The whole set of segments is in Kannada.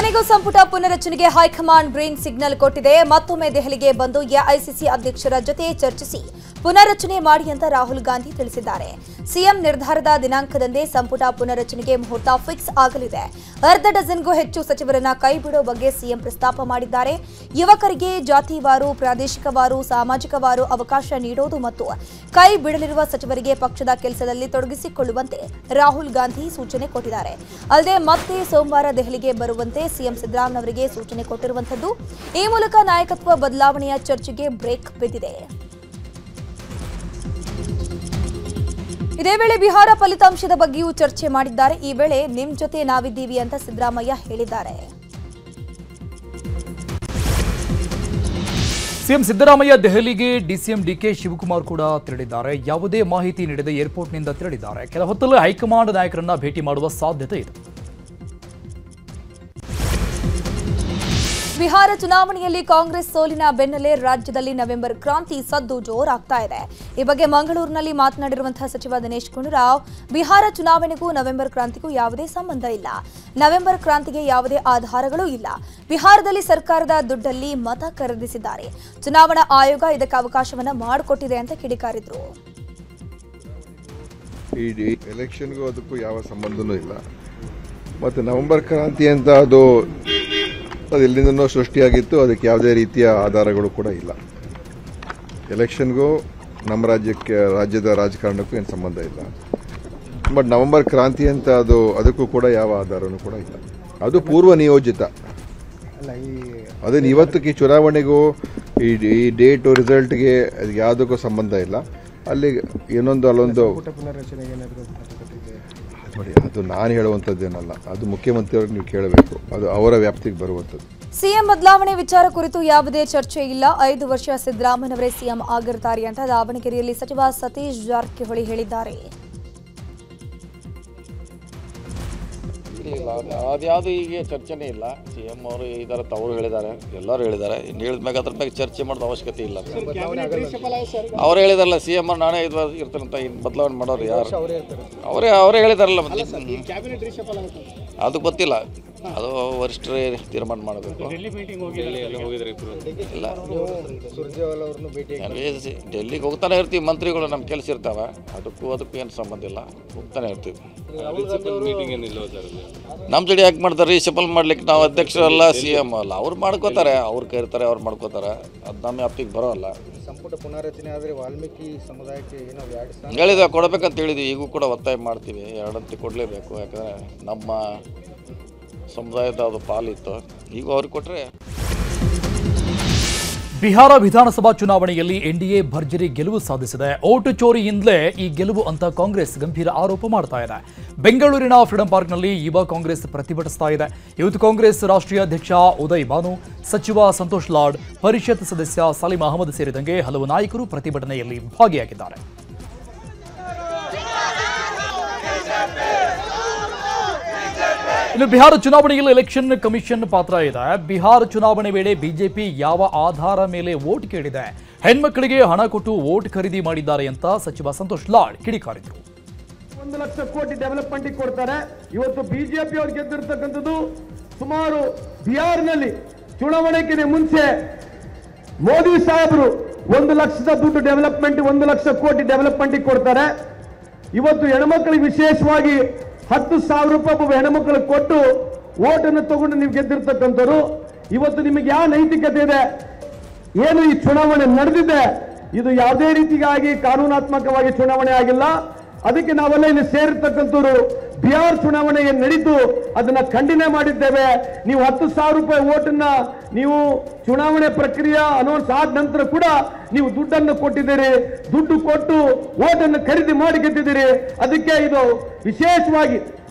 ಕೊನೆಗೂ ಸಂಪುಟ ಪುನರಚನೆಗೆ ಹೈಕಮಾಂಡ್ ಗ್ರೀನ್ ಸಿಗ್ನಲ್ ಕೊಟ್ಟಿದೆ. ಮತ್ತೊಮ್ಮೆ ದೆಹಲಿಗೆ ಬಂದು ಎಐಸಿಸಿ ಅಧ್ಯಕ್ಷರ ಜೊತೆ ಚರ್ಚಿಸಿ ಪುನರಚನೆ ಮಾಡಿ ಅಂತ ರಾಹುಲ್ ಗಾಂಧಿ ತಿಳಿಸಿದ್ದಾರೆ. ಸಿಎಂ ನಿರ್ಧಾರದ ದಿನಾಂಕದಂದೇ ಸಂಪುಟ ಪುನರಚನೆಗೆ ಮುಹೂರ್ತ ಫಿಕ್ಸ್ ಆಗಲಿದೆ. ಅರ್ಧ ಡಜನ್ಗೂ ಹೆಚ್ಚು ಸಚಿವರನ್ನ ಕೈಬಿಡೋ ಬಗ್ಗೆ ಸಿಎಂ ಪ್ರಸ್ತಾಪ ಮಾಡಿದ್ದಾರೆ. ಯುವಕರಿಗೆ ಜಾತಿವಾರು, ಪ್ರಾದೇಶಿಕವಾರು, ಸಾಮಾಜಿಕವಾರು ಅವಕಾಶ ನೀಡೋದು ಮತ್ತು ಕೈ ಬಿಡಲಿರುವ ಸಚಿವರಿಗೆ ಪಕ್ಷದ ಕೆಲಸದಲ್ಲಿ ತೊಡಗಿಸಿಕೊಳ್ಳುವಂತೆ ರಾಹುಲ್ ಗಾಂಧಿ ಸೂಚನೆ ಕೊಟ್ಟಿದ್ದಾರೆ. ಅಲ್ಲದೆ ಮತ್ತೆ ಸೋಮವಾರ ದೆಹಲಿಗೆ ಬರುವಂತೆ ಸಿಎಂ ಸಿದ್ದರಾಮಯ್ಯ ಸೂಚನೆ ಕೊಟ್ಟಿರುವಂತದ್ದು. ಈ ಮೂಲಕ ನಾಯಕತ್ವ ಬದಲಾವಣೆಯ ಚರ್ಚೆಗೆ ಬ್ರೇಕ್ ಬಿದ್ದಿದೆ. ಇದೇ ವೇಳೆ ಬಿಹಾರ ಫಲಿತಾಂಶದ ಬಗ್ಗೆಯೂ ಚರ್ಚೆ ಮಾಡಿದ್ದಾರೆ. ಈ ವೇಳೆ ನಿಮ್ ಜೊತೆ ನಾವಿದ್ದೀವಿ ಅಂತ ಸಿದ್ದರಾಮಯ್ಯ ಹೇಳಿದ್ದಾರೆ. ಸಿಎಂ ಸಿದ್ದರಾಮಯ್ಯ ದೆಹಲಿಗೆ ಡಿಸಿಎಂ ಡಿಕೆ ಶಿವಕುಮಾರ್ ಕೂಡ ತೆರಳಿದ್ದಾರೆ. ಯಾವುದೇ ಮಾಹಿತಿ ನೀಡದೆ ಏರ್ಪೋರ್ಟ್ನಿಂದ ತೆರಳಿದ್ದಾರೆ. ಕೆಲ ಹೊತ್ತಲ್ಲೇ ಹೈಕಮಾಂಡ್ ನಾಯಕರನ್ನ ಭೇಟಿ ಮಾಡುವ ಸಾಧ್ಯತೆ ಇದೆ. ಬಿಹಾರ ಚುನಾವಣೆಯಲ್ಲಿ ಕಾಂಗ್ರೆಸ್ ಸೋಲಿನ ಬೆನ್ನಲ್ಲೇ ರಾಜ್ಯದಲ್ಲಿ ನವೆಂಬರ್ ಕ್ರಾಂತಿ ಸದ್ದು ಜೋರಾಗ್ತಾ ಇದೆ. ಈ ಬಗ್ಗೆ ಮಂಗಳೂರಿನಲ್ಲಿ ಮಾತನಾಡಿರುವಂತಹ ಸಚಿವ ದಿನೇಶ್ ಗುಂಡೂರಾವ್, ಬಿಹಾರ ಚುನಾವಣೆಗೂ ನವೆಂಬರ್ ಕ್ರಾಂತಿಗೂ ಯಾವುದೇ ಸಂಬಂಧ ಇಲ್ಲ. ನವೆಂಬರ್ ಕ್ರಾಂತಿಗೆ ಯಾವುದೇ ಆಧಾರಗಳೂ ಇಲ್ಲ. ಬಿಹಾರದಲ್ಲಿ ಸರ್ಕಾರದ ದುಡ್ಡಲ್ಲಿ ಮತ ಖರೀದಿಸಿದ್ದಾರೆ. ಚುನಾವಣಾ ಆಯೋಗ ಇದಕ್ಕೆ ಅವಕಾಶವನ್ನ ಮಾಡಿಕೊಟ್ಟಿದೆ ಅಂತ ಕಿಡಿಕಾರಿದ್ರು. ಈ ಎಲೆಕ್ಷನ್ಗೂ ಅದಕ್ಕೂ ಯಾವ ಸಂಬಂಧನೂ ಇಲ್ಲ. ಮತ್ತು ನವೆಂಬರ್ ಕ್ರಾಂತಿ ಅಂತ ಅದು ಎಲ್ಲಿಂದನೋ ಸೃಷ್ಟಿಯಾಗಿತ್ತು. ಅದಕ್ಕೆ ಯಾವುದೇ ರೀತಿಯ ಆಧಾರಗಳು ಕೂಡ ಇಲ್ಲ. ಎಲೆಕ್ಷನ್ಗೂ ನಮ್ಮ ರಾಜ್ಯದ ರಾಜಕಾರಣಕ್ಕೂ ಏನು ಸಂಬಂಧ ಇಲ್ಲ. ಬಟ್ ನವೆಂಬರ್ ಕ್ರಾಂತಿ ಅಂತ ಅದಕ್ಕೂ ಕೂಡ ಯಾವ ಆಧಾರನೂ ಕೂಡ ಇಲ್ಲ. ಅದು ಪೂರ್ವ ನಿಯೋಜಿತ. ಅದನ್ನು ಇವತ್ತಿಗೆ ಚುನಾವಣೆಗೂ ಈ ಡೇಟು ರಿಸಲ್ಟ್ಗೆ ಯಾವುದಕ್ಕೂ ಸಂಬಂಧ ಇಲ್ಲ. ಅಲ್ಲಿ ಅಲ್ಲೊಂದು ನೋಡಿ, ಅದು ನಾನು ಹೇಳುವಂಥದ್ದೇನಲ್ಲ. ಅದು ಮುಖ್ಯಮಂತ್ರಿಯವ್ರಿಗೆ ನೀವು ಕೇಳಬೇಕು. ಅದು ಅವರ ವ್ಯಾಪ್ತಿಗೆ ಬರುವಂಥದ್ದು. ಸಿಎಂ ಬದಲಾವಣೆ ವಿಚಾರ ಕುರಿತು ಯಾವುದೇ ಚರ್ಚೆ ಇಲ್ಲ. 5 ವರ್ಷ ಸಿದ್ದರಾಮಯ್ಯವರೇ ಸಿಎಂ ಆಗಿರ್ತಾರೆ ಅಂತ ದಾವಣಗೆರೆಯಲ್ಲಿ ಸಚಿವ ಸತೀಶ್ ಜಾರಕಿಹೊಳಿ ಹೇಳಿದ್ದಾರೆ. ಇಲ್ಲ, ಅದ್ಯಾವುದು ಈಗ ಚರ್ಚೆನೇ ಇಲ್ಲ. ಸಿಎಂ ಅವರು ಇದ್ದಾರೆ, ಅವರು ಹೇಳಿದ್ದಾರೆ, ಎಲ್ಲರೂ ಹೇಳಿದ್ದಾರೆ. ಇನ್ನು ಹೇಳಿದ್ಮ್ಯಾಗ ಅದ್ರ ಬಗ್ಗೆ ಚರ್ಚೆ ಮಾಡೋದು ಅವಶ್ಯಕತೆ ಇಲ್ಲ. ಅವ್ರು ಹೇಳಿದಾರಲ್ಲ, ಸಿಎಂ ಅವ್ರು ನಾನೇ ಇರ್ತಾರಂತ. ಇನ್ನು ಬದಲಾವಣೆ ಮಾಡೋರು ಯಾರು? ಅವರೇ ಹೇಳಿದಾರಲ್ಲ. ಅದು ಗೊತ್ತಿಲ್ಲ. ಅದು ವರಿಷ್ಠರೇ ತೀರ್ಮಾನ ಮಾಡಬೇಕು. ಇಲ್ಲ, ಡೆಲ್ಲಿಗೆ ಹೋಗ್ತಾನೆ ಇರ್ತೀವಿ. ಮಂತ್ರಿಗಳು ನಮ್ಮ ಕೆಲಸ ಇರ್ತಾವೆ. ಅದಕ್ಕೂ ಏನು ಸಂಬಂಧ ಇಲ್ಲ. ಹೋಗ್ತಾನೆ ಇರ್ತೀವಿ. ನಮ್ಮ ಜೋಡಿ ಯಾಕೆ ಮಾಡ್ತಾರೆ? ರೀಶಫಲ್ ಮಾಡ್ಲಿಕ್ಕೆ ನಾವು ಅಧ್ಯಕ್ಷರಲ್ಲ, ಸಿಎಂ ಅಲ್ಲ. ಅವ್ರು ಮಾಡ್ಕೋತಾರೆ, ಅವ್ರು ಕರೀತಾರೆ, ಅವ್ರು ಮಾಡ್ಕೋತಾರೆ. ಅದು ನಮ್ಮ ವ್ಯಾಪ್ತಿಗೆ ಬರೋಲ್ಲ. ಸಂಪುಟ ಪುನಾರಚನೆ ಆದರೆ ವಾಲ್ಮೀಕಿ ಸಮುದಾಯಕ್ಕೆ ಹೇಳಿದ್ವಿ, ಕೊಡಬೇಕಂತ ಹೇಳಿದ್ವಿ. ಈಗೂ ಕೂಡ ಒತ್ತಾಯ ಮಾಡ್ತೀವಿ. 2 ಅಂತಿ ಕೊಡಲೇಬೇಕು. ಯಾಕಂದರೆ ನಮ್ಮ ಸಮುದಾಯದ ಅದು ಪಾಲಿತ್ತು. ಈಗ ಅವ್ರಿಗೆ ಕೊಟ್ಟರೆ. ಬಿಹಾರ ವಿಧಾನಸಭಾ ಚುನಾವಣೆಯಲ್ಲಿ ಎನ್ಡಿಎ ಭರ್ಜರಿ ಗೆಲುವು ಸಾಧಿಸಿದೆ. ಓಟು ಚೋರಿಯಿಂದಲೇ ಈ ಗೆಲುವು ಅಂತ ಕಾಂಗ್ರೆಸ್ ಗಂಭೀರ ಆರೋಪ ಮಾಡ್ತಾ ಇದೆ. ಬೆಂಗಳೂರಿನ ಫ್ರೀಡಂ ಪಾರ್ಕ್ನಲ್ಲಿ ಯುವ ಕಾಂಗ್ರೆಸ್ ಪ್ರತಿಭಟಿಸ್ತಾ ಇದೆ. ಯೂತ್ ಕಾಂಗ್ರೆಸ್ ರಾಷ್ಟ್ರೀಯ ಅಧ್ಯಕ್ಷ ಉದಯ್ ಭಾನು, ಸಚಿವ ಸಂತೋಷ್ ಲಾಡ್, ಪರಿಷತ್ ಸದಸ್ಯ ಸಲೀಂ ಅಹಮದ್ ಸೇರಿದಂತೆ ಹಲವು ನಾಯಕರು ಪ್ರತಿಭಟನೆಯಲ್ಲಿ ಭಾಗಿಯಾಗಿದ್ದಾರೆ. ಇನ್ನು ಬಿಹಾರ ಚುನಾವಣೆಯಲ್ಲಿ ಎಲೆಕ್ಷನ್ ಕಮಿಷನ್ ಪಾತ್ರ ಇದೆ. ಬಿಹಾರ ಚುನಾವಣೆ ವೇಳೆ ಬಿಜೆಪಿ ಯಾವ ಆಧಾರ ಮೇಲೆ ವೋಟ್ ಕೇಳಿದೆ? ಹೆಣ್ಮಕ್ಕಳಿಗೆ ಹಣ ಕೊಟ್ಟು ವೋಟ್ ಖರೀದಿ ಮಾಡಿದ್ದಾರೆ ಅಂತ ಸಚಿವ ಸಂತೋಷ್ ಲಾಡ್ ಕಿಡಿಕಾರಿದ್ರು. 1 ಲಕ್ಷ ಕೋಟಿ ಡೆವಲಪ್ಮೆಂಟ್ ಕೊಡ್ತಾರೆ. ಇವತ್ತು ಬಿಜೆಪಿ ಅವರು ಗೆದ್ದಿರ್ತಕ್ಕಂಥದ್ದು ಸುಮಾರು ಬಿಹಾರ್ನಲ್ಲಿ ಚುನಾವಣೆಗೆ ಮುಂಚೆ ಮೋದಿ ಸಾಹೇಬರು 1 ಲಕ್ಷದ ದುಡ್ಡು ಡೆವಲಪ್ಮೆಂಟ್, 1 ಲಕ್ಷ ಕೋಟಿ ಡೆವಲಪ್ಮೆಂಟ್ ಕೊಡ್ತಾರೆ. ಇವತ್ತು ಹೆಣ್ಮಕ್ಳಿಗೆ ವಿಶೇಷವಾಗಿ 10,000 ರೂಪಾಯಿ ಹೆಣ್ಮಕ್ಳಿಗೆ ಕೊಟ್ಟು ಓಟನ್ನು ತಗೊಂಡು ನೀವು ಗೆದ್ದಿರ್ತಕ್ಕಂಥವ್ರು. ಇವತ್ತು ನಿಮಗೆ ಯಾವ ನೈತಿಕತೆ ಇದೆ? ಏನು ಈ ಚುನಾವಣೆ ನಡೆದಿದೆ, ಇದು ಯಾವುದೇ ರೀತಿಯಾಗಿ ಕಾನೂನಾತ್ಮಕವಾಗಿ ಚುನಾವಣೆ ಆಗಿಲ್ಲ. ಅದಕ್ಕೆ ನಾವೆಲ್ಲ ಇಲ್ಲಿ ಸೇರಿರ್ತಕ್ಕಂಥವ್ರು ಬಿಹಾರ್ ಚುನಾವಣೆ ಏನು ನಡೀತು ಅದನ್ನ ಖಂಡನೆ ಮಾಡಿದ್ದೇವೆ. ನೀವು 10,000 ರೂಪಾಯಿ ಓಟನ್ನ ನೀವು ಚುನಾವಣೆ ಪ್ರಕ್ರಿಯೆ ಅನೌನ್ಸ್ ಆದ ನಂತರ ಕೂಡ ನೀವು ದುಡ್ಡನ್ನು ಕೊಟ್ಟಿದ್ದೀರಿ. ದುಡ್ಡು ಕೊಟ್ಟು ಓಟನ್ನು ಖರೀದಿ ಮಾಡಿ ಗೆದ್ದಿದ್ದೀರಿ. ಅದಕ್ಕೆ ಇದು ವಿಶೇಷವಾಗಿ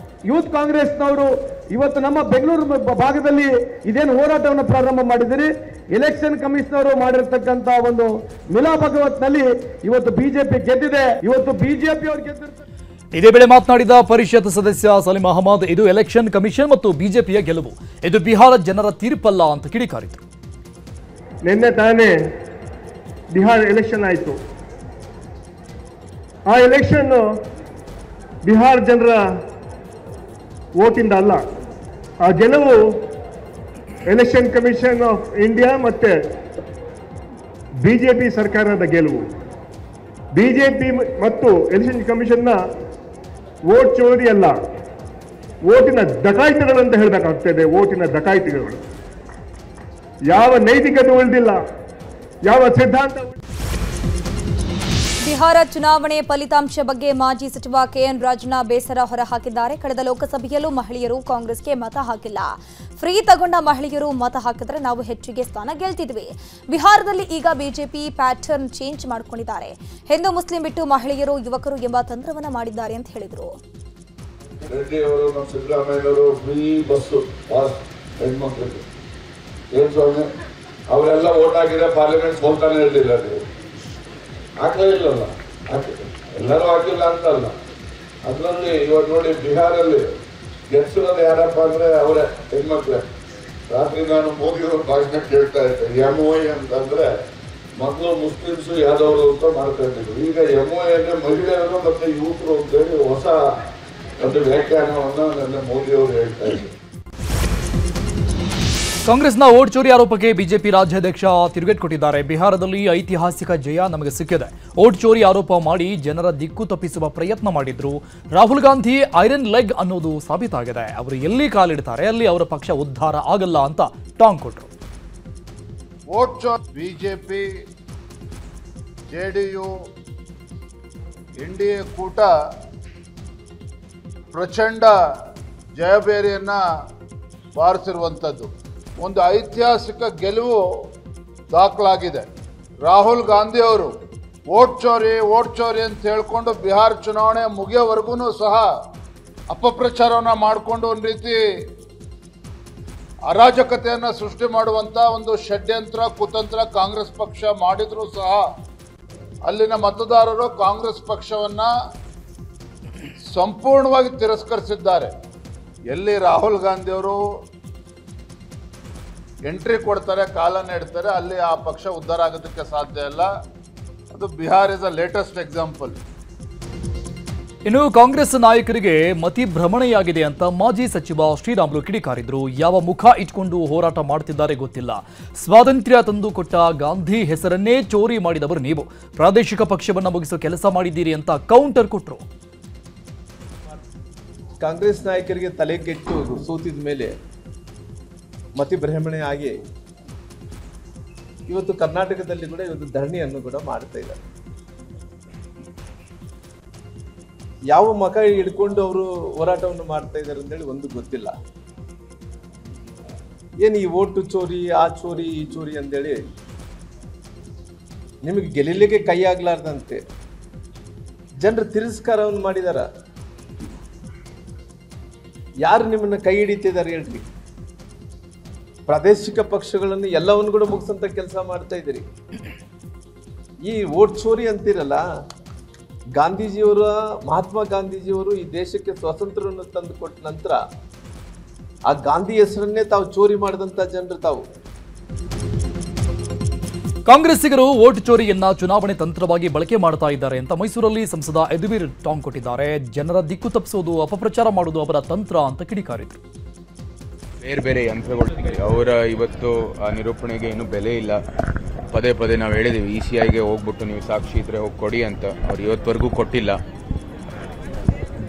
ಯೂತ್ ಕಾಂಗ್ರೆಸ್ನವರು ಇವತ್ತು ನಮ್ಮ ಬೆಂಗಳೂರು ಭಾಗದಲ್ಲಿ ಇದೇನು ಹೋರಾಟವನ್ನು ಪ್ರಾರಂಭ ಮಾಡಿದಿರಿ. ಎಲೆಕ್ಷನ್ ಕಮಿಷನರ್ ಮಾಡಿರ್ತಕ್ಕಂಥ ಒಂದು ಮಿಲಾ ಭಗವತ್ನಲ್ಲಿ ಇವತ್ತು ಬಿಜೆಪಿ ಗೆದ್ದಿದೆ. ಇವತ್ತು ಬಿಜೆಪಿ ಅವರು ಗೆದ್ದಿರ್ತಾರೆ. ಇದೇ ವೇಳೆ ಮಾತನಾಡಿದ ಪರಿಷತ್ ಸದಸ್ಯ ಸಲೀಂ ಅಹಮದ್, ಇದು ಎಲೆಕ್ಷನ್ ಕಮಿಷನ್ ಮತ್ತು ಬಿಜೆಪಿಯ ಗೆಲುವು, ಇದು ಬಿಹಾರ ಜನರ ತೀರ್ಪಲ್ಲ ಅಂತ ಕಿಡಿಕಾರಿದ್ರು. ನಿನ್ನೆ ತಾನೇ ಬಿಹಾರ ಎಲೆಕ್ಷನ್ ಆಯಿತು. ಆ ಎಲೆಕ್ಷನ್ ಬಿಹಾರ ಜನರ ವೋಟಿಂದ ಅಲ್ಲ. ಆ ಗೆಲುವು ಎಲೆಕ್ಷನ್ ಕಮಿಷನ್ ಆಫ್ ಇಂಡಿಯಾ ಮತ್ತೆ ಬಿಜೆಪಿ ಸರ್ಕಾರದ ಗೆಲುವು. ಬಿಜೆಪಿ ಮತ್ತು ಎಲೆಕ್ಷನ್ ಕಮಿಷನ್ನ ವೋಟ್ ಚೋರಿ ಅಲ್ಲ, ವೋಟಿನ ಡಕಾಯಿತಿಗಳು ಅಂತ ಹೇಳಬೇಕಾಗ್ತದೆ. ವೋಟಿನ ಡಕಾಯಿತಿಗಳು. ಯಾವ ನೈತಿಕತೆ ಉಳಿದಿಲ್ಲ, ಯಾವ ಸಿದ್ಧಾಂತ. ಬಿಹಾರ ಚುನಾವಣೆ ಫಲಿತಾಂಶ ಬಗ್ಗೆ ಮಾಜಿ ಸಚಿವ ಕೆಎನ್ ರಾಜಣ್ಣ ಬೇಸರ ಹೊರಹಾಕಿದ್ದಾರೆ. ಕಳೆದ ಲೋಕಸಭೆಯಲ್ಲೂ ಮಹಿಳೆಯರು ಕಾಂಗ್ರೆಸ್ಗೆ ಮತ ಹಾಕಿಲ್ಲ. ಫ್ರೀ ತಗೊಂಡ ಮಹಿಳೆಯರು ಮತ ಹಾಕಿದ್ರೆ ನಾವು ಹೆಚ್ಚಿಗೆ ಸ್ಥಾನ ಗೆಲ್ತಿದ್ವಿ. ಬಿಹಾರದಲ್ಲಿ ಈಗ ಬಿಜೆಪಿ ಪ್ಯಾಟರ್ನ್ ಚೇಂಜ್ ಮಾಡಿಕೊಂಡಿದ್ದಾರೆ. ಹಿಂದೂ ಮುಸ್ಲಿಂ ಬಿಟ್ಟು ಮಹಿಳೆಯರು ಯುವಕರು ಎಂಬ ತಂತ್ರವನ್ನ ಮಾಡಿದ್ದಾರೆ ಅಂತ ಹೇಳಿದರು. ರೆಡ್ಡಿ ಅವರು ನಮ್ಮ ಸಿದ್ದರಾಮಯ್ಯವರು ಫ್ರೀ ಬಸ್ಸು ಪಾಸ್ ಹೆಣ್ಮಕ್ಳಿಗೆ ಏನು ಸ್ವಾಮಿ ಅವರೆಲ್ಲ ಓಟ್ ಹಾಕಿದ್ರೆ ಪಾರ್ಲಿಮೆಂಟ್ ಸೋಲ್ತಾನೆ ಇರಲಿಲ್ಲ. ನೀವು ಹಾಕಲೇ ಇಲ್ಲಲ್ಲ, ಎಲ್ಲರೂ ಹಾಕಿಲ್ಲ ಅಂತಲ್ಲ. ಅದರಲ್ಲಿ ಇವಾಗ ನೋಡಿ ಬಿಹಾರಲ್ಲಿ ಗೆಲ್ಸಿರೋದು ಯಾರಪ್ಪ ಅಂದ್ರೆ ಅವರೇ ಹೆಣ್ಮಕ್ಳೆ. ರಾತ್ರಿ ನಾನು ಮೋದಿ ಅವ್ರ ಭಾಷಣ ಕೇಳ್ತಾ ಇದ್ದೆ. MOI ಅಂತಂದ್ರೆ ಮೊದಲು ಮುಸ್ಲಿಮ್ಸು ಯಾದವರು ಅಂತ ಮಾಡ್ತಾ ಇದ್ದಿದ್ರು. ಈಗ MOI ಅಂದ್ರೆ ಮಹಿಳೆಯರು ಮತ್ತೆ ಯುವಕರು ಅಂತೇಳಿ ಹೊಸ ಒಂದು ವ್ಯಾಖ್ಯಾನವನ್ನು ನನ್ನ ಮೋದಿ ಅವರು ಹೇಳ್ತಾ ಇದ್ದಾರೆ. ಕಾಂಗ್ರೆಸ್ನ ವೋಟ್ ಚೋರಿ ಆರೋಪಕ್ಕೆ ಬಿಜೆಪಿ ರಾಜ್ಯಾಧ್ಯಕ್ಷ ತಿರುಗೇಟು ಕೊಟ್ಟಿದ್ದಾರೆ. ಬಿಹಾರದಲ್ಲಿ ಐತಿಹಾಸಿಕ ಜಯ ನಮಗೆ ಸಿಕ್ಕಿದೆ. ವೋಟ್ ಚೋರಿ ಆರೋಪ ಮಾಡಿ ಜನರ ದಿಕ್ಕು ತಪ್ಪಿಸುವ ಪ್ರಯತ್ನ ಮಾಡಿದ್ರು. ರಾಹುಲ್ ಗಾಂಧಿ ಐರನ್ ಲೆಗ್ ಅನ್ನೋದು ಸಾಬೀತಾಗಿದೆ. ಅವರು ಎಲ್ಲಿ ಕಾಲಿಡ್ತಾರೆ ಅಲ್ಲಿ ಅವರ ಪಕ್ಷ ಉದ್ಧಾರ ಆಗಲ್ಲ ಅಂತ ಟಾಂಗ್ ಕೊಟ್ಟರು. ವೋಟ್ ಚೋರಿ ಬಿಜೆಪಿ JDU NDA ಕೂಟ ಪ್ರಚಂಡ ಜಯಬೇರಿಯನ್ನ ಬಾರಿಸಿರುವಂಥದ್ದು. ಒಂದು ಐತಿಹಾಸಿಕ ಗೆಲುವು ದಾಖಲಾಗಿದೆ. ರಾಹುಲ್ ಗಾಂಧಿ ಅವರು ವೋಟ್ ಚೋರಿ ಅಂತ ಹೇಳ್ಕೊಂಡು ಬಿಹಾರ ಚುನಾವಣೆ ಮುಗಿಯೋವರೆಗೂ ಸಹ ಅಪಪ್ರಚಾರವನ್ನು ಮಾಡಿಕೊಂಡು ಒಂದು ರೀತಿ ಅರಾಜಕತೆಯನ್ನು ಸೃಷ್ಟಿ ಮಾಡುವಂಥ ಒಂದು ಷಡ್ಯಂತ್ರ ಕುತಂತ್ರ ಕಾಂಗ್ರೆಸ್ ಪಕ್ಷ ಮಾಡಿದರೂ ಸಹ ಅಲ್ಲಿನ ಮತದಾರರು ಕಾಂಗ್ರೆಸ್ ಪಕ್ಷವನ್ನು ಸಂಪೂರ್ಣವಾಗಿ ತಿರಸ್ಕರಿಸಿದ್ದಾರೆ. ಎಲ್ಲಿ ರಾಹುಲ್ ಗಾಂಧಿಯವರು ಎಂಟ್ರಿ ಕೊಡ್ತಾರೆ, ಕಾಲನ್ನು ಇಡ್ತಾರೆ, ಅಲ್ಲಿ ಆ ಪಕ್ಷ ಉದ್ಧಾರ ಆಗೋದಕ್ಕೆ ಸಾಧ್ಯ ಇಲ್ಲ. ಅದು Bihar is a latest example. ಇನ್ನು ಕಾಂಗ್ರೆಸ್ ನಾಯಕರಿಗೆ ಮತಿ ಭ್ರಮಣೆಯಾಗಿದೆ ಅಂತ ಮಾಜಿ ಸಚಿವ ಶ್ರೀರಾಮುಲು ಕಿಡಿಕಾರಿದ್ರು. ಯಾವ ಮುಖ ಇಟ್ಕೊಂಡು ಹೋರಾಟ ಮಾಡ್ತಿದ್ದಾರೆ ಗೊತ್ತಿಲ್ಲ. ಸ್ವಾತಂತ್ರ್ಯ ತಂದು ಕೊಟ್ಟ ಗಾಂಧಿ ಹೆಸರನ್ನೇ ಚೋರಿ ಮಾಡಿದವರು ನೀವು. ಪ್ರಾದೇಶಿಕ ಪಕ್ಷವನ್ನ ಮುಗಿಸೋ ಕೆಲಸ ಮಾಡಿದ್ದೀರಿ ಅಂತ ಕೌಂಟರ್ ಕೊಟ್ಟರು. ಕಾಂಗ್ರೆಸ್ ನಾಯಕರಿಗೆ ತಲೆ ಕೆಟ್ಟು ಸೋತಿದ ಮೇಲೆ ಮತಿ ಭ್ರಮಣೆ ಆಗಿ ಇವತ್ತು ಕರ್ನಾಟಕದಲ್ಲಿ ಕೂಡ ಇವತ್ತು ಧರಣಿಯನ್ನು ಕೂಡ ಮಾಡ್ತಾ ಇದ್ದಾರೆ. ಯಾವ ಮಕ ಹಿಡ್ಕೊಂಡು ಅವರು ಹೋರಾಟವನ್ನು ಮಾಡ್ತಾ ಇದ್ದಾರೆ ಅಂತೇಳಿ ಒಂದು ಗೊತ್ತಿಲ್ಲ. ಏನು ಈ ಓಟು ಚೋರಿ, ಆ ಚೋರಿ, ಈ ಚೋರಿ ಅಂತೇಳಿ ನಿಮಗೆ ಗೆಲ್ಲಲಿಕ್ಕೆ ಕೈ ಆಗ್ಲಾರ್ದಂತೆ ಜನರು ತಿರಸ್ಕಾರವನ್ನು ಮಾಡಿದಾರ. ಯಾರು ನಿಮ್ಮನ್ನ ಕೈ ಹಿಡಿತಿದ್ದಾರೆ ಹೇಳ್ರಿ? ಪ್ರಾದೇಶಿಕ ಪಕ್ಷಗಳನ್ನು ಎಲ್ಲವನ್ನು ಕೂಡ ಮುಗಿಸಂತ ಕೆಲಸ ಮಾಡ್ತಾ ಇದ್ದೀರಿ. ಈ ವೋಟ್ ಚೋರಿ ಅಂತಿರಲ್ಲ, ಗಾಂಧೀಜಿಯವರ ಮಹಾತ್ಮ ಗಾಂಧೀಜಿಯವರು ಈ ದೇಶಕ್ಕೆ ಸ್ವಾತಂತ್ರ್ಯವನ್ನು ತಂದು ಕೊಟ್ಟ ನಂತರ ಆ ಗಾಂಧಿ ಹೆಸರನ್ನೇ ತಾವು ಚೋರಿ ಮಾಡಿದಂತ ಜನರು ತಾವು. ಕಾಂಗ್ರೆಸ್ಸಿಗರು ವೋಟ್ ಚೋರಿಯನ್ನ ಚುನಾವಣೆ ತಂತ್ರವಾಗಿ ಬಳಕೆ ಮಾಡ್ತಾ ಇದ್ದಾರೆ ಅಂತ ಮೈಸೂರಲ್ಲಿ ಸಂಸದ ಯದುವೀರ್ ಟಾಂಗ್ ಕೊಟ್ಟಿದ್ದಾರೆ. ಜನರ ದಿಕ್ಕು ತಪ್ಪಿಸೋದು, ಅಪಪ್ರಚಾರ ಮಾಡೋದು ಅವರ ತಂತ್ರ ಅಂತ ಕಿಡಿಕಾರಿದ್ರು. ಬೇರೆ ಬೇರೆ ಯಂತ್ರಗಳು ಅವರ ಇವತ್ತು ಆ ನಿರೂಪಣೆಗೆ ಇನ್ನೂ ಬೆಲೆ ಇಲ್ಲ. ಪದೇ ಪದೇ ನಾವು ಹೇಳಿದ್ದೀವಿ ECIಗೆ ಹೋಗ್ಬಿಟ್ಟು ನೀವು ಸಾಕ್ಷಿ ಇದ್ರೆ ಹೋಗಿ ಕೊಡಿ ಅಂತ. ಅವ್ರು ಇವತ್ತವರೆಗೂ ಕೊಟ್ಟಿಲ್ಲ.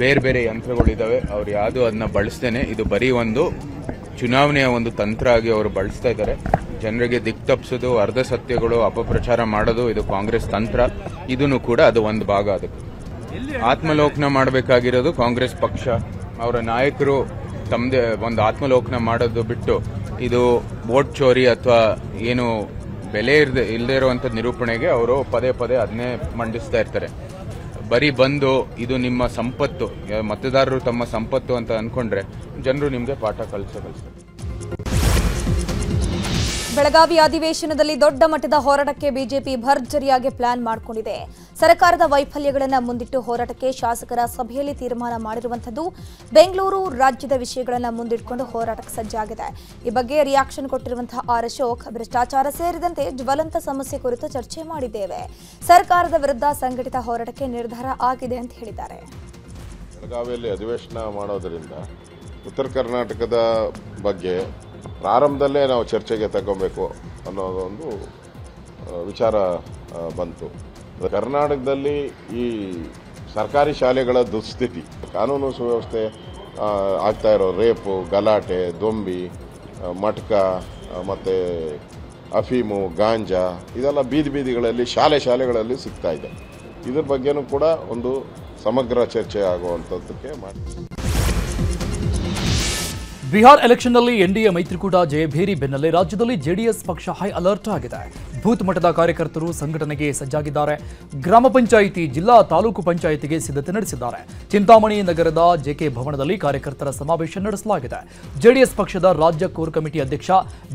ಬೇರೆ ಬೇರೆ ಯಂತ್ರಗಳಿದ್ದಾವೆ, ಅವ್ರು ಯಾವುದು ಅದನ್ನ ಬಳಸ್ತೇನೆ. ಇದು ಬರೀ ಒಂದು ಚುನಾವಣೆಯ ಒಂದು ತಂತ್ರ ಆಗಿ ಅವರು ಬಳಸ್ತಾ ಇದ್ದಾರೆ. ಜನರಿಗೆ ದಿಕ್ಕು ತಪ್ಪಿಸೋದು, ಅರ್ಧ ಸತ್ಯಗಳು, ಅಪಪ್ರಚಾರ ಮಾಡೋದು ಇದು ಕಾಂಗ್ರೆಸ್ ತಂತ್ರ. ಇದನ್ನು ಕೂಡ ಅದು ಒಂದು ಭಾಗ. ಅದಕ್ಕೆ ಆತ್ಮಲೋಕನ ಮಾಡಬೇಕಾಗಿರೋದು ಕಾಂಗ್ರೆಸ್ ಪಕ್ಷ. ಅವರ ನಾಯಕರು ತಮ್ಮದೇ ಒಂದು ಆತ್ಮಲೋಕನ ಮಾಡೋದು ಬಿಟ್ಟು ಇದು ವೋಟ್ ಚೋರಿ ಅಥವಾ ಏನು ಬೆಲೆ ಇಲ್ಲದೆ ಇರುವಂಥ ನಿರೂಪಣೆಗೆ ಅವರು ಪದೇ ಪದೇ ಅದನ್ನೇ ಮಂಡಿಸ್ತಾ ಇರ್ತಾರೆ. ಬರೀ ಬಂದು ಇದು ನಿಮ್ಮ ಸಂಪತ್ತು, ಮತದಾರರು ತಮ್ಮ ಸಂಪತ್ತು ಅಂತ ಅನ್ಕೊಂಡ್ರೆ ಜನರು ನಿಮಗೆ ಪಾಠ ಕಲಿಸ್ತಾರೆ. ಬೆಳಗಾವಿ ಅಧಿವೇಶನದಲ್ಲಿ ದೊಡ್ಡ ಮಟ್ಟದ ಹೋರಾಟಕ್ಕೆ ಬಿಜೆಪಿ ಭರ್ಜರಿಯಾಗಿ ಪ್ಲಾನ್ ಮಾಡಿಕೊಂಡಿದೆ. ಸರ್ಕಾರದ ವೈಫಲ್ಯಗಳನ್ನು ಮುಂದಿಟ್ಟು ಹೋರಾಟಕ್ಕೆ ಶಾಸಕರ ಸಭೆಯಲ್ಲಿ ತೀರ್ಮಾನ ಮಾಡಿರುವಂಥದ್ದು. ಬೆಂಗಳೂರು ರಾಜ್ಯದ ವಿಷಯಗಳನ್ನು ಮುಂದಿಟ್ಟುಕೊಂಡು ಹೋರಾಟಕ್ಕೆ ಸಜ್ಜಾಗಿದೆ. ಈ ಬಗ್ಗೆ ರಿಯಾಕ್ಷನ್ ಕೊಟ್ಟಿರುವಂತಹ ಆರ್ ಅಶೋಕ್, ಭ್ರಷ್ಟಾಚಾರ ಸೇರಿದಂತೆ ಜ್ವಲಂತ ಸಮಸ್ಯೆ ಕುರಿತು ಚರ್ಚೆ ಮಾಡಿದ್ದೇವೆ. ಸರ್ಕಾರದ ವಿರುದ್ಧ ಸಂಘಟಿತ ಹೋರಾಟಕ್ಕೆ ನಿರ್ಧಾರ ಆಗಿದೆ ಅಂತ ಹೇಳಿದ್ದಾರೆ. ಬೆಳಗಾವಿಯಲ್ಲಿ ಅಧಿವೇಶನ ಮಾಡೋದರಿಂದ ಉತ್ತರ ಕರ್ನಾಟಕದ ಬಗ್ಗೆ ಪ್ರಾರಂಭದಲ್ಲೇ ನಾವು ಚರ್ಚೆಗೆ ತಗೋಬೇಕು ಅನ್ನೋದೊಂದು ವಿಚಾರ ಬಂತು. ಕರ್ನಾಟಕದಲ್ಲಿ ಈ ಸರ್ಕಾರಿ ಶಾಲೆಗಳ ದುಸ್ಥಿತಿ, ಕಾನೂನು ಸುವ್ಯವಸ್ಥೆ ಆಗ್ತಾ ಇರೋ ರೇಪು, ಗಲಾಟೆ, ದೊಂಬಿ, ಮಟ್ಕ ಮತ್ತು ಅಫೀಮು, ಗಾಂಜಾ ಇದೆಲ್ಲ ಬೀದಿಗಳಲ್ಲಿ ಶಾಲೆಗಳಲ್ಲಿ ಸಿಗ್ತಾ ಇದೆ. ಇದ್ರ ಬಗ್ಗೆನೂ ಕೂಡ ಒಂದು ಸಮಗ್ರ ಚರ್ಚೆ ಆಗುವಂಥದ್ದಕ್ಕೆ ಮಾಡಿ. ಬಿಹಾರ್ ಎಲೆಕ್ಷನ್ನಲ್ಲಿ ಎನ್ಡಿಎ ಮೈತ್ರಿಕೂಟ ಜಯಭೇರಿ ಬೆನ್ನಲ್ಲೇ ರಾಜ್ಯದಲ್ಲಿ ಜೆಡಿಎಸ್ ಪಕ್ಷ ಹೈ ಅಲರ್ಟ್ ಆಗಿದೆ. ಬೂತ್ ಮಟ್ಟದ ಕಾರ್ಯಕರ್ತರು ಸಂಘಟನೆಗೆ ಸಜ್ಜಾಗಿದ್ದಾರೆ. ಗ್ರಾಮ ಪಂಚಾಯಿತಿ, ಜಿಲ್ಲಾ ತಾಲೂಕು ಪಂಚಾಯಿತಿಗೆ ಸಿದ್ಧತೆ ನಡೆಸಿದ್ದಾರೆ. ಚಿಂತಾಮಣಿ ನಗರದ ಜೆಕೆ ಭವನದಲ್ಲಿ ಕಾರ್ಯಕರ್ತರ ಸಮಾವೇಶ ನಡೆಸಲಾಗಿದೆ. ಜೆಡಿಎಸ್ ಪಕ್ಷದ ರಾಜ್ಯ ಕೋರ್ ಕಮಿಟಿ ಅಧ್ಯಕ್ಷ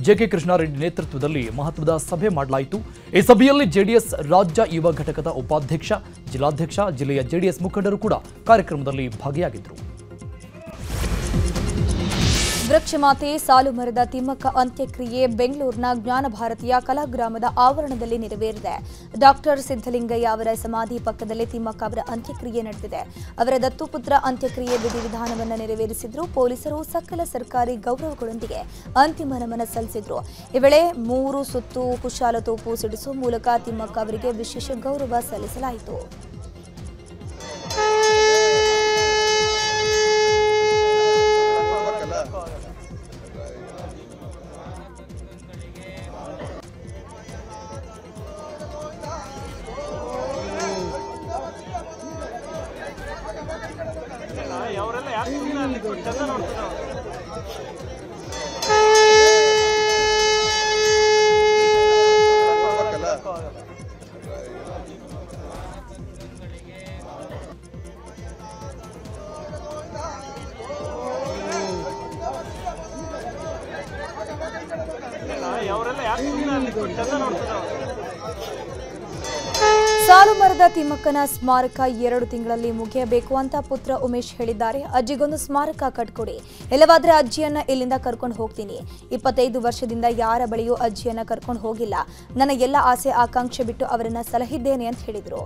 ಜೆಕೆ ಕೃಷ್ಣಾರೆಡ್ಡಿ ನೇತೃತ್ವದಲ್ಲಿ ಮಹತ್ವದ ಸಭೆ ಮಾಡಲಾಯಿತು. ಈ ಸಭೆಯಲ್ಲಿ ಜೆಡಿಎಸ್ ರಾಜ್ಯ ಯುವ ಘಟಕದ ಉಪಾಧ್ಯಕ್ಷ, ಜಿಲ್ಲಾಧ್ಯಕ್ಷ, ಜಿಲ್ಲೆಯ ಜೆಡಿಎಸ್ ಮುಖಂಡರು ಕೂಡ ಕಾರ್ಯಕ್ರಮದಲ್ಲಿ ಭಾಗಿಯಾಗಿದ್ದರು. ವೃಕ್ಷಮಾತೆ ಸಾಲುಮರದ ತಿಮ್ಮಕ್ಕ ಅಂತ್ಯಕ್ರಿಯೆ ಬೆಂಗಳೂರಿನ ಜ್ಞಾನ ಭಾರತೀಯ ಕಲಾಗ್ರಾಮದ ಆವರಣದಲ್ಲಿ ನೆರವೇರಿದೆ. ಡಾಕ್ಟರ್ ಸಿದ್ದಲಿಂಗಯ್ಯ ಅವರ ಸಮಾಧಿ ಪಕ್ಕದಲ್ಲೇ ತಿಮ್ಮಕ್ಕ ಅವರ ಅಂತ್ಯಕ್ರಿಯೆ ನಡೆದಿದೆ. ಅವರ ದತ್ತುಪುತ್ರ ಅಂತ್ಯಕ್ರಿಯೆ ವಿಧಿವಿಧಾನವನ್ನು ನೆರವೇರಿಸಿದ್ರು. ಪೊಲೀಸರು ಸಕಲ ಸರ್ಕಾರಿ ಗೌರವಗಳೊಂದಿಗೆ ಅಂತಿಮ ನಮನ ಸಲ್ಲಿಸಿದ್ರು. ಈ ವೇಳೆ 3 ಸುತ್ತು ಕುಶಾಲತೋಪು ಸಿಡಿಸುವ ಮೂಲಕ ತಿಮ್ಮಕ್ಕ ಅವರಿಗೆ ವಿಶೇಷ ಗೌರವ ಸಲ್ಲಿಸಲಾಯಿತು. ಸಾಲುಮರದ ತಿಮ್ಮಕ್ಕನ ಸ್ಮಾರಕ 2 ತಿಂಗಳಲ್ಲಿ ಮುಗಿಯಬೇಕು ಅಂತ ಪುತ್ರ ಉಮೇಶ್ ಹೇಳಿದ್ದಾರೆ. ಅಜ್ಜಿಗೊಂದು ಸ್ಮಾರಕ ಕಟ್ಕೊಡಿ, ಇಲ್ಲವಾದ್ರೆ ಅಜ್ಜಿಯನ್ನ ಇಲ್ಲಿಂದ ಕರ್ಕೊಂಡು ಹೋಗ್ತೀನಿ. 25 ವರ್ಷದಿಂದ ಯಾರ ಬಳಿಯೂ ಅಜ್ಜಿಯನ್ನ ಕರ್ಕೊಂಡು ಹೋಗಿಲ್ಲ. ನನ್ನ ಎಲ್ಲ ಆಸೆ ಆಕಾಂಕ್ಷೆ ಬಿಟ್ಟು ಅವರನ್ನ ಸಲಹಿದ್ದೇನೆ ಅಂತ ಹೇಳಿದ್ರು.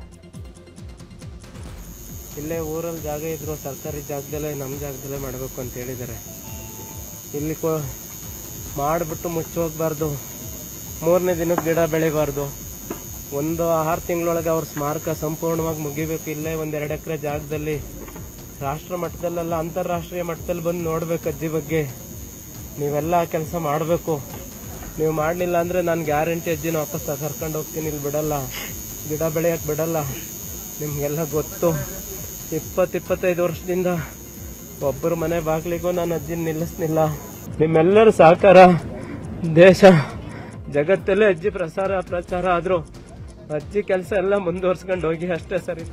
ಇಲ್ಲೇ ಊರಲ್ಲಿ ಜಾಗ ಇದ್ರು ಸರ್ಕಾರಿ ಜಾಗದಲ್ಲೇ ನಮ್ಮ ಜಾಗದಲ್ಲೇ ಮಾಡಬೇಕು ಅಂತ ಹೇಳಿದ್ದಾರೆ. ಇಲ್ಲಿ ಮಾಡಿಬಿಟ್ಟು ಮುಚ್ಚೋಗ್ಬಾರ್ದು, 3ನೇ ದಿನಕ್ಕೆ ಗಿಡ ಬೆಳಿಬಾರ್ದು. ಒಂದು 6 ತಿಂಗಳೊಳಗೆ ಅವ್ರ ಸ್ಮಾರಕ ಸಂಪೂರ್ಣವಾಗಿ ಮುಗಿಬೇಕು. ಇಲ್ಲೇ 1-2 ಎಕರೆ ಜಾಗದಲ್ಲಿ ರಾಷ್ಟ್ರ ಮಟ್ಟದಲ್ಲೆಲ್ಲ ಅಂತಾರಾಷ್ಟ್ರೀಯ ಮಟ್ಟದಲ್ಲಿ ಬಂದು ನೋಡ್ಬೇಕು ಅಜ್ಜಿ ಬಗ್ಗೆ. ನೀವೆಲ್ಲ ಕೆಲಸ ಮಾಡಬೇಕು. ನೀವು ಮಾಡಲಿಲ್ಲ ಅಂದರೆ ನಾನು ಗ್ಯಾರಂಟಿ ಅಜ್ಜಿನ ವಾಪಸ್ ಕರ್ಕೊಂಡು ಹೋಗ್ತೀನಿ, ಇಲ್ಲಿ ಬಿಡಲ್ಲ, ಗಿಡ ಬೆಳೆಯೋಕ್ಕೆ ಬಿಡಲ್ಲ. ನಿಮಗೆಲ್ಲ ಗೊತ್ತು, 20-25 ವರ್ಷದಿಂದ ಒಬ್ಬರು ಮನೆ ಬಾಗಿಲಿಗೂ ನಾನು ಅಜ್ಜಿನ ನಿಲ್ಲಿಸ್ನಿಲ್ಲ. ನಿಮ್ಮೆಲ್ಲರ ಸಹಕಾರ ದೇಶ ಜಗತ್ತಲ್ಲೇ ಅಜ್ಜಿ ಪ್ರಚಾರ ಆದರೂ ಅಜ್ಜಿ ಕೆಲಸ ಎಲ್ಲ ಮುಂದುವರ್ಸ್ಕೊಂಡು ಹೋಗಿ ಅಷ್ಟೇ ಸರಿ.